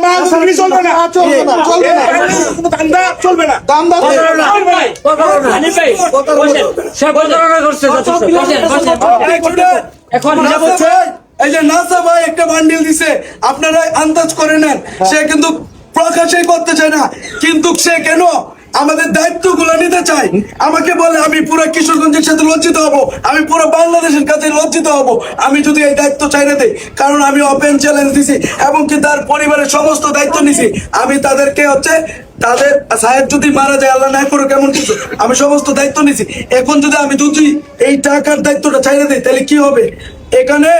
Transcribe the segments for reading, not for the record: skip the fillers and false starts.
মান চলবে না, চলবে না, চলবে না, দান্দা চলবে না, দান্দা এখন এই যে নাসা ভাই একটা বান্ডিল দিছে, আপনারা আন্দাজ করে নেন। সে কিন্তু প্রকাশই করতে চায় না, কিন্তু সে কেন আমাদের দায়িত্বগুলো নিতে চায়। আমাকে বলে আমি পুরো কিশোরগঞ্জের সাথে লজ্জিত হব, আমি পুরো বাংলাদেশের কাছে লজ্জিত হব আমি যদি এই দায়িত্ব চাইলে দেই। কারণ আমি ওপেন চ্যালেঞ্জ দিছি এবং কি তার পরিবারের সমস্ত দায়িত্ব নিছি। আমি তাদেরকে তাদের সাহেব যদি মারা যায়, আল্লাহ না করুক এমন কিছু, আমি সমস্ত দায়িত্ব নিছি। এখন যদি আমি এই টাকার দায়িত্বটা চাইলে দেই তাহলে কি হবে? এখানে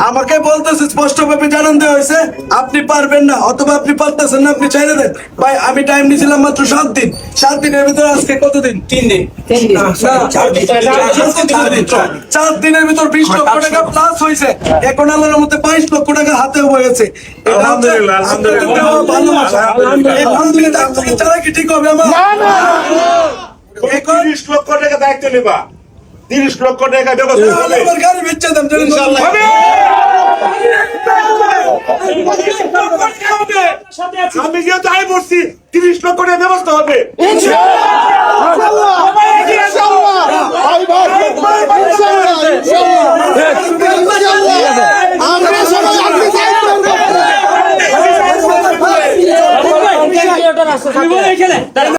আমাকে বলতেছে স্পষ্টভাবে জানান দেওয়া হয়েছে আপনি পারবেন না, অথবা আপনি পারতেছেন না, আপনি চাইলে দেন। ভাই আমি টাইম নিয়েছিলাম মাত্র 7 দিন। 7 দিনের ভিতরে আজকে কতদিন? 3 দিন। 4 দিনের ভিতর 20 লক্ষ টাকা প্লাস হয়েছে। এখন আল্লাহর মধ্যে 22 লক্ষ টাকা হাতে হয়েছে। আলহামদুলিল্লাহ, আলহামদুলিল্লাহ। চারা কি ঠিক হবে আমার? এখন 30 লক্ষ টাকা দায়িত্ব নেবা, 30 লক্ষ টাকা ব্যবস্থা হবে। আমার গাড়ি বেচে দেন ইনশাআল্লাহ হবে। আমি যেহেতু আই বলছি 30 লক্ষ টাকা ব্যবস্থা হবে ইনশাআল্লাহ।